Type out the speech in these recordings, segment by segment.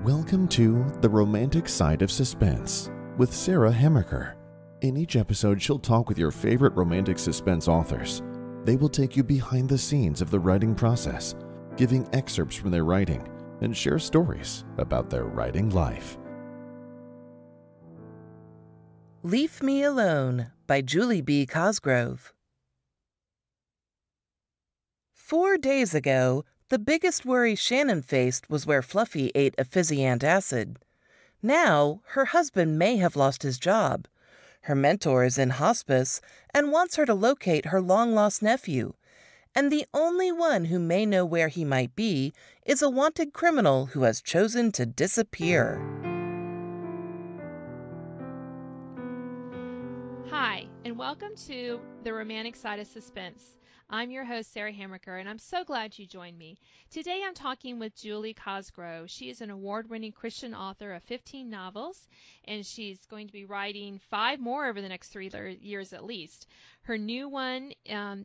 Welcome to The Romantic Side of Suspense with Sarah Hamaker. In each episode, she'll talk with your favorite romantic suspense authors. They will take you behind the scenes of the writing process, giving excerpts from their writing, and share stories about their writing life. Leave Me Alone by Julie B. Cosgrove. 4 days ago, the biggest worry Shannon faced was where Fluffy ate a fizzy antacid. Now, her husband may have lost his job. Her mentor is in hospice and wants her to locate her long-lost nephew. And the only one who may know where he might be is a wanted criminal who has chosen to disappear. Hi, and welcome to The Romantic Side of Suspense. I'm your host, Sarah Hamaker, and I'm so glad you joined me. Today I'm talking with Julie Cosgrove. She is an award-winning Christian author of 15 novels, and she's going to be writing 5 more over the next 3 years at least. Her new one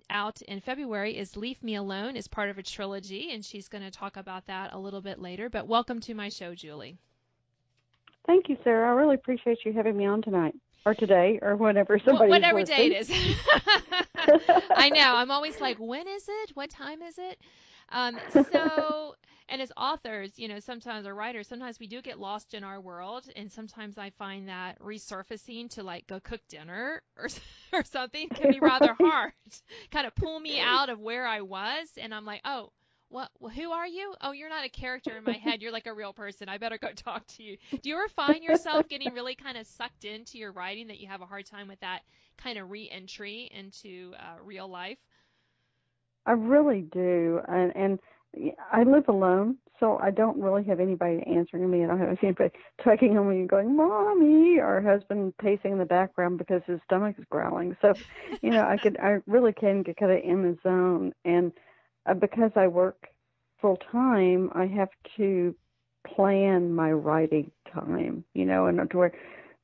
out in February is Leave Me Alone, is part of a trilogy, and she's going to talk about that a little bit later. But welcome to my show, Julie. Thank you, Sarah. I really appreciate you having me on tonight, or today, or whenever somebody's whatever listening. day it is. I know. I'm always like, when is it? What time is it? And as authors, sometimes, or writers, sometimes we do get lost in our world, and sometimes I find that resurfacing to like go cook dinner or something can be rather hard. Kind of pull me out of where I was, and I'm like, oh, what? Well, who are you? Oh, you're not a character in my head. You're like a real person. I better go talk to you. Do you ever find yourself getting really kind of sucked into your writing, that you have a hard time with that kind of re-entry into real life? I really do, and I live alone, so I don't really have anybody answering me. I don't have anybody tugging on me and going, "Mommy," or husband pacing in the background because his stomach is growling. So, I really can get kind of in the zone, and because I work full time, I have to plan my writing time, and to where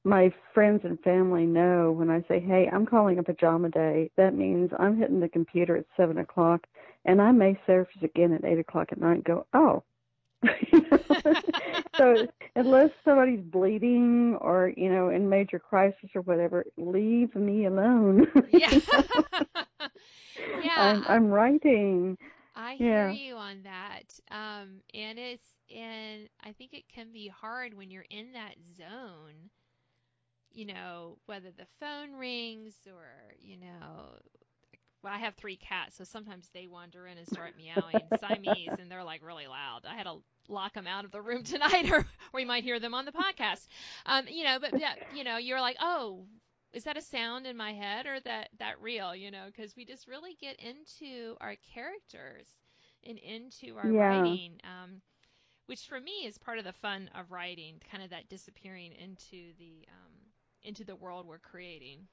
my friends and family know when I say, hey, I'm calling a pajama day, that means I'm hitting the computer at 7 o'clock, and I may surface again at 8 o'clock at night and go, oh. So unless somebody's bleeding or, in major crisis or whatever, leave me alone. Yeah. Yeah. I'm writing. I hear you on that. And I think it can be hard when you're in that zone, whether the phone rings or, well, I have 3 cats, so sometimes they wander in and start meowing, Siamese, and they're like really loud. I had to lock them out of the room tonight, or we might hear them on the podcast. But yeah, you're like, oh, is that a sound in my head or that real? Because we just really get into our characters and into our writing, which for me is part of the fun of writing, kind of that disappearing into the world we're creating.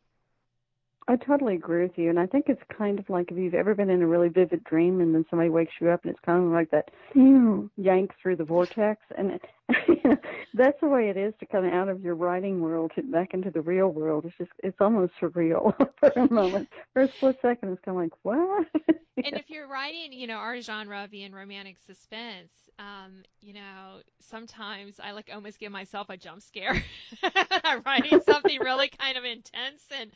I totally agree with you, and I think it's kind of like if you've ever been in a really vivid dream and then somebody wakes you up, and it's kind of like that yank through the vortex, and that's the way it is to come out of your writing world back into the real world. It's almost surreal for a moment. For a split second, it's kind of like, what? And if you're writing, our genre being romantic suspense, sometimes I almost give myself a jump scare. I'm writing something really kind of intense, and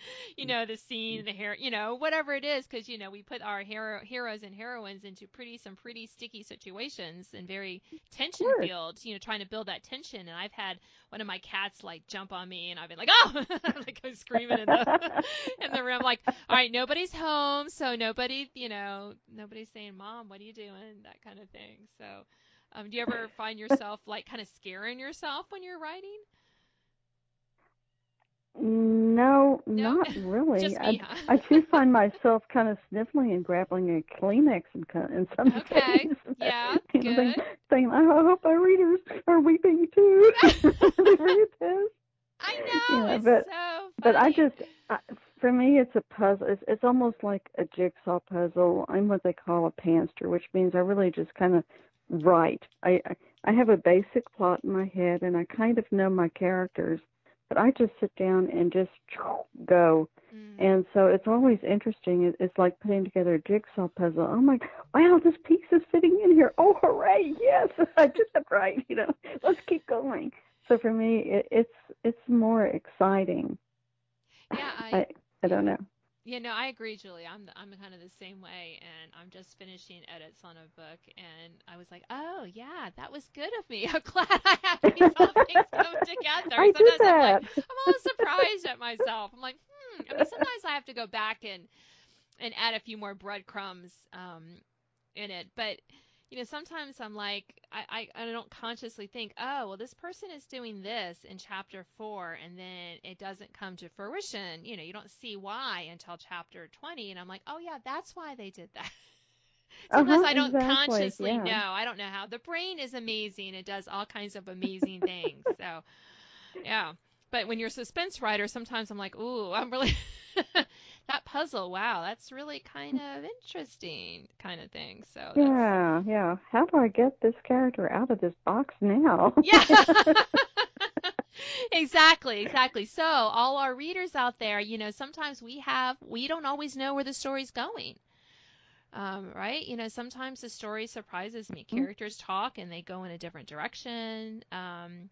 the scene, the hair, whatever it is, because we put our heroes and heroines into some pretty sticky situations and very tension filled, trying to build that tension. And I've had one of my cats jump on me, and I've been like, oh, I'm screaming in the room, all right, nobody's home, so nobody's saying, Mom, what are you doing? That kind of thing. So, do you ever find yourself kind of scaring yourself when you're writing? No, not really. Just me, huh? I do find myself kind of sniffling and grappling a Kleenex in some Okay, things. yeah, good. Saying, I hope my readers are weeping too. They read this. I know, it's but, so funny. But for me, it's a puzzle. It's almost like a jigsaw puzzle. I'm what they call a pantser, which means I really just kind of write. I have a basic plot in my head, and I kind of know my characters, but I just sit down and just go. And so it's always interesting. It's like putting together a jigsaw puzzle. I'm like, wow, this piece is sitting in here. Oh, hooray! Yes, I did that right. Let's keep going. So for me, it's more exciting. Yeah, I don't know. I agree, Julie. I'm kind of the same way, and I'm just finishing edits on a book, and I was like, oh yeah, that was good of me. I'm glad I have these all things come together. I did that. I'm always surprised at myself. I'm like, I mean, sometimes I have to go back and add a few more breadcrumbs in it, but sometimes I'm like, I don't consciously think, oh, well, this person is doing this in chapter 4, and then it doesn't come to fruition. You don't see why until chapter 20, and I'm like, oh yeah, that's why they did that. Sometimes I don't consciously know. I don't know how. The brain is amazing. It does all kinds of amazing things. So, yeah. But when you're a suspense writer, sometimes I'm like, ooh, I'm really that puzzle. Wow, that's really kind of interesting, kind of thing. So yeah. How do I get this character out of this box now? Yeah. Exactly. So all our readers out there, sometimes we don't always know where the story's going. Right? Sometimes the story surprises me. Characters talk and they go in a different direction. And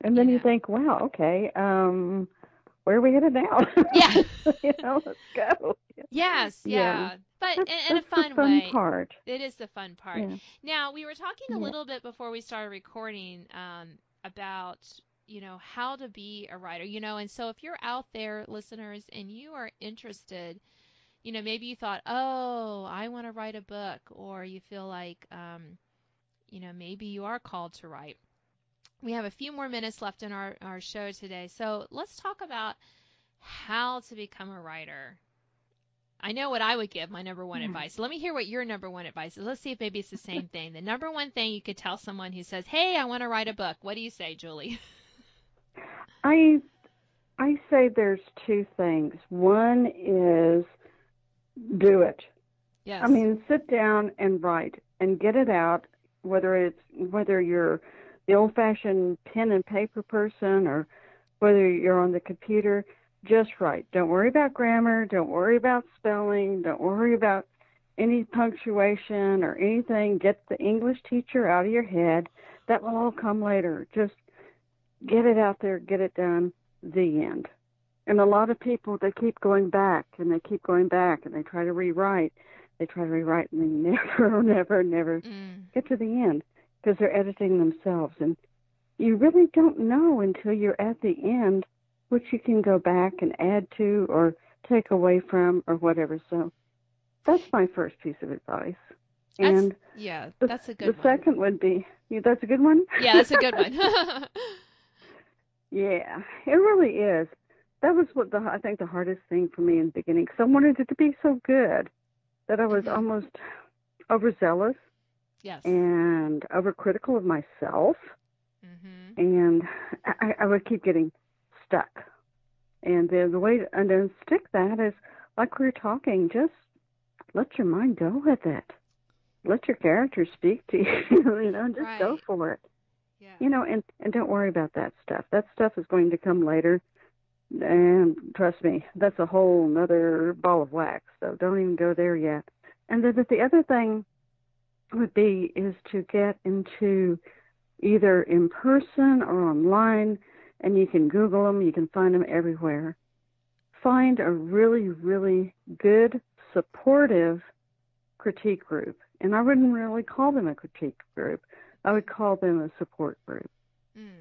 then you think, wow, okay, where are we headed now? Yeah. Let's go. Yes, yeah. But in a fun way. Fun part. It is the fun part. Yeah. Now, we were talking a little bit before we started recording about, how to be a writer, and so if you're out there, listeners, and you are interested, maybe you thought, oh, I want to write a book, or you feel like, maybe you are called to write. We have a few more minutes left in our show today. So let's talk about how to become a writer. I know what I would give my number one advice. So let me hear what your number one advice is. Let's see if maybe it's the same thing. The number one thing you could tell someone who says, hey, I want to write a book. What do you say, Julie? I say there's two things. One is do it. Yes. I mean, sit down and write and get it out, whether you're the old-fashioned pen and paper person or whether you're on the computer, just write. Don't worry about grammar. Don't worry about spelling. Don't worry about any punctuation or anything. Get the English teacher out of your head. That will all come later. Just get it out there, get it done, the end. And a lot of people, they keep going back and they keep going back and they try to rewrite. They try to rewrite and they never get to the end, because they're editing themselves. And you really don't know until you're at the end which you can go back and add to or take away from or whatever. So that's my first piece of advice. That's a good one. The second would be, that's a good one? Yeah, that's a good one. Yeah, it really is. That was I think the hardest thing for me in the beginning, because I wanted it to be so good that I was almost overzealous. Yes. And overcritical of myself. And I would keep getting stuck. And the way to unstick that is, like we were talking, just let your mind go with it. Let your characters speak to you, just go for it. Yeah. And don't worry about that stuff. That stuff is going to come later. And trust me, that's a whole nother ball of wax. So don't even go there yet. And then the other thing is to get into either in person or online, and you can Google them, you can find them everywhere. Find a really, really good, supportive critique group. And I wouldn't really call them a critique group. I would call them a support group.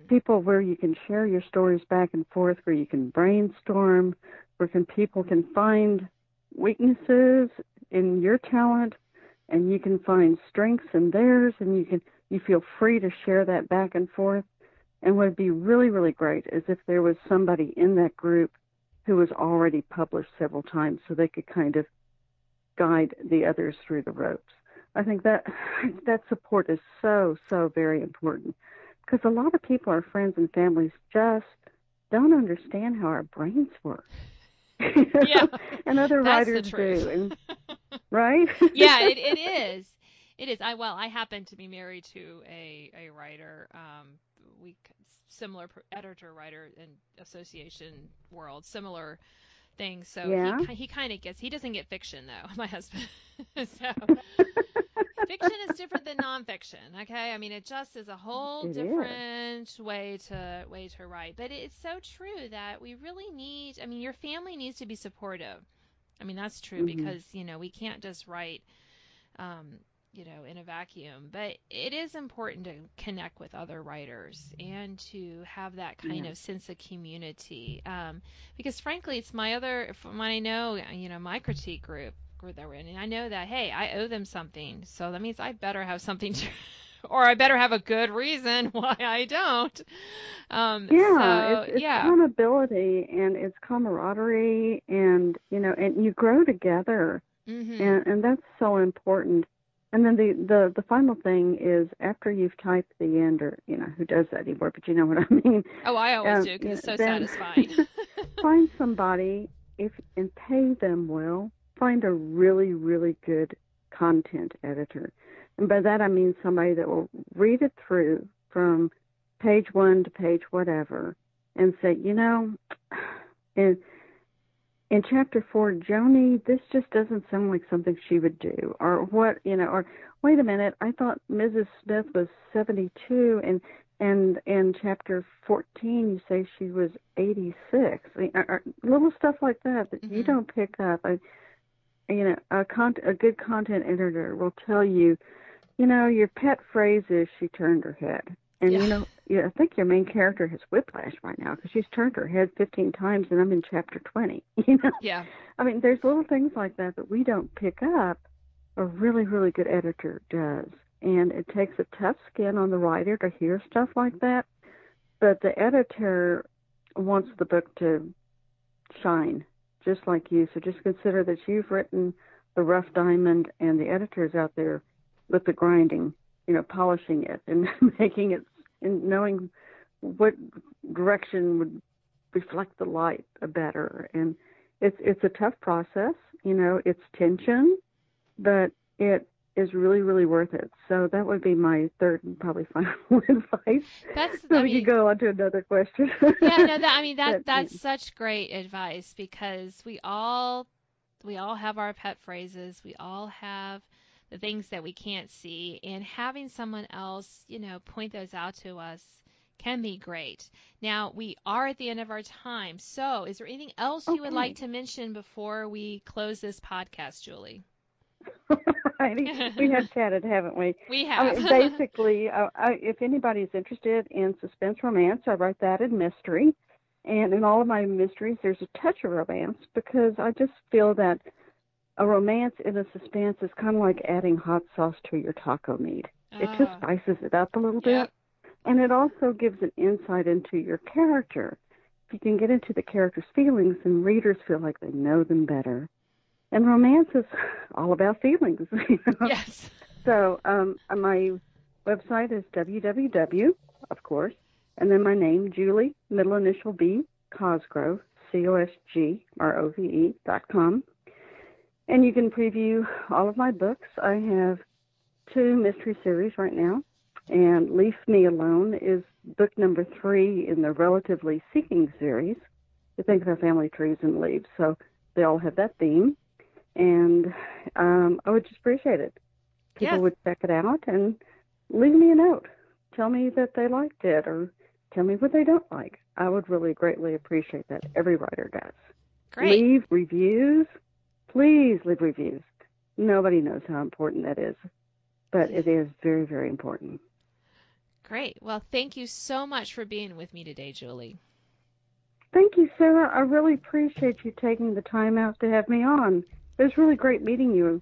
People where you can share your stories back and forth, where you can brainstorm, where people can find weaknesses in your talent, and you can find strengths in theirs, and you feel free to share that back and forth. And what would be really, really great is if there was somebody in that group who was already published several times, so they could kind of guide the others through the ropes. I think that support is so, so very important, because a lot of people, our friends and families, just don't understand how our brains work. Yeah, and other writers do. And, right? Yeah, it is. It is. I happen to be married to a writer similar editor writer and association world, similar things. So Yeah. he kind of gets. He doesn't get fiction though, my husband. So fiction is different than nonfiction. Okay, I mean it just is a whole different way to write. But it's so true that we really need. I mean, your family needs to be supportive. I mean that's true because we can't just write. In a vacuum, but it is important to connect with other writers and to have that kind of sense of community. Because frankly, it's when I know, my critique group that we're in, and I know that, hey, I owe them something. So that means I better have something to, or I better have a good reason why I don't. It's accountability and it's camaraderie and, and you grow together. And that's so important. And then the final thing is after you've typed the end, or who does that anymore, but you know what I mean. Oh, I always do because it's so satisfying. Find somebody and pay them well. Find a really, really good content editor, and by that I mean somebody that will read it through from page 1 to page whatever, and say, in chapter 4, Joni, this just doesn't sound like something she would do. Or what, or wait a minute, I thought Mrs. Smith was 72, and in chapter 14 you say she was 86. I mean, little stuff like that you don't pick up. A good content editor will tell you, your pet phrase is she turned her head. And, I think your main character has whiplash right now because she's turned her head 15 times and I'm in chapter 20, Yeah. I mean, there's little things like that we don't pick up. A really, really good editor does. And it takes a tough skin on the writer to hear stuff like that. But the editor wants the book to shine, just like you. So just consider that you've written the rough diamond and the editor's out there with the grinding, polishing it and making it, and knowing what direction would reflect the light better. And it's a tough process, it's tension, but it is really, really worth it. So that would be my third and probably final advice. We could go on to another question. That's such great advice because we all have our pet phrases. We all have the things that we can't see, and having someone else, point those out to us can be great. Now, we are at the end of our time. So is there anything else you would like to mention before we close this podcast, Julie? We have chatted, haven't we? We have. Basically, if anybody's interested in suspense romance, I write that in mystery. And in all of my mysteries, there's a touch of romance because I just feel that a romance in a suspense is kind of like adding hot sauce to your taco meat. It just spices it up a little bit. And it also gives an insight into your character. If you can get into the character's feelings, then readers feel like they know them better. And romance is all about feelings. Yes. So my website is www, of course, and then my name, Julie, middle initial B, Cosgrove, COSGROVE.com. And you can preview all of my books. I have 2 mystery series right now. And Leave Me Alone is book number 3 in the Relatively Seeking series. You think of our family trees and leaves, so they all have that theme. And I would just appreciate it. People would check it out and leave me a note. Tell me that they liked it or tell me what they don't like. I would really greatly appreciate that. Every writer does. Great. Leave reviews. Please leave reviews. Nobody knows how important that is, but it is very, very important. Great. Well, thank you so much for being with me today, Julie. Thank you, Sarah. I really appreciate you taking the time out to have me on. It was really great meeting you.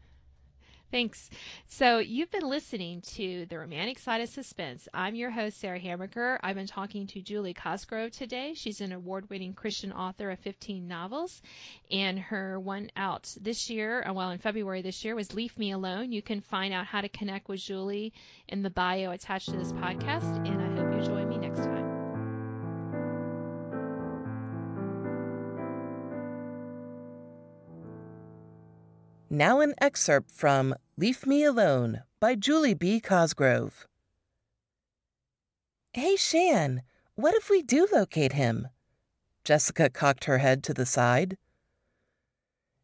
Thanks. So you've been listening to The Romantic Side of Suspense. I'm your host, Sarah Hamaker. I've been talking to Julie Cosgrove today. She's an award-winning Christian author of 15 novels, and her one out this year, in February this year, was Leave Me Alone. You can find out how to connect with Julie in the bio attached to this podcast, and I hope you join me next time. Now an excerpt from Leave Me Alone by Julie B. Cosgrove. Hey, Shan, what if we do locate him? Jessica cocked her head to the side.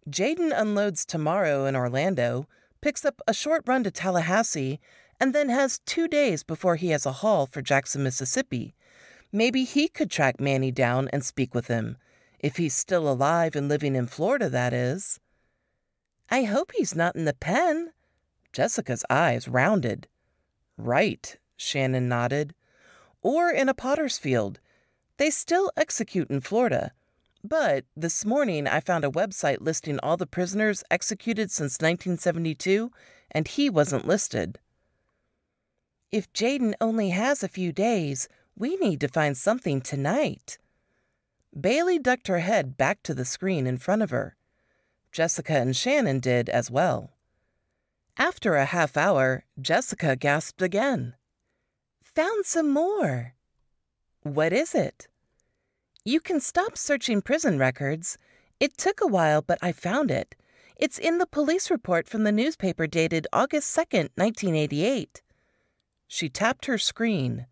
Jaden unloads tomorrow in Orlando, picks up a short run to Tallahassee, and then has 2 days before he has a haul for Jackson, Mississippi. Maybe he could track Manny down and speak with him. If he's still alive and living in Florida, that is. I hope he's not in the pen. Jessica's eyes rounded. Right, Shannon nodded. Or in a potter's field. They still execute in Florida. But this morning I found a website listing all the prisoners executed since 1972, and he wasn't listed. If Jaden only has a few days, we need to find something tonight. Bailey ducked her head back to the screen in front of her. Jessica and Shannon did as well. After a half hour, Jessica gasped again. Found some more. What is it? You can stop searching prison records. It took a while, but I found it. It's in the police report from the newspaper dated August 2nd, 1988. She tapped her screen.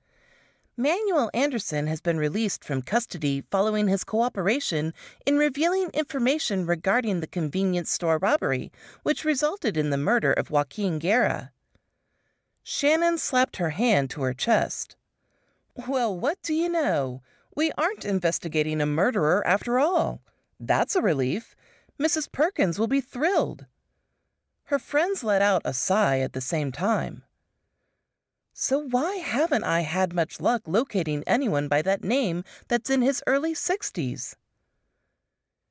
Manuel Anderson has been released from custody following his cooperation in revealing information regarding the convenience store robbery, which resulted in the murder of Joaquin Guerra. Shannon slapped her hand to her chest. Well, what do you know? We aren't investigating a murderer after all. That's a relief. Mrs. Perkins will be thrilled. Her friends let out a sigh at the same time. So why haven't I had much luck locating anyone by that name that's in his early 60s?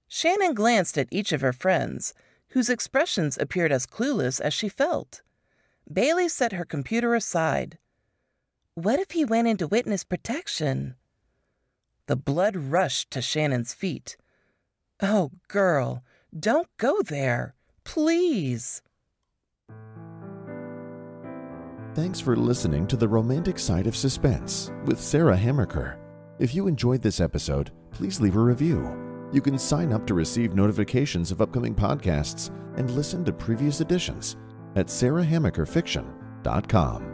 Shannon glanced at each of her friends, whose expressions appeared as clueless as she felt. Bailey set her computer aside. What if he went into witness protection? The blood rushed to Shannon's feet. Oh, girl, don't go there. Please. Thanks for listening to The Romantic Side of Suspense with Sarah Hamaker. If you enjoyed this episode, please leave a review. You can sign up to receive notifications of upcoming podcasts and listen to previous editions at sarahhamakerfiction.com.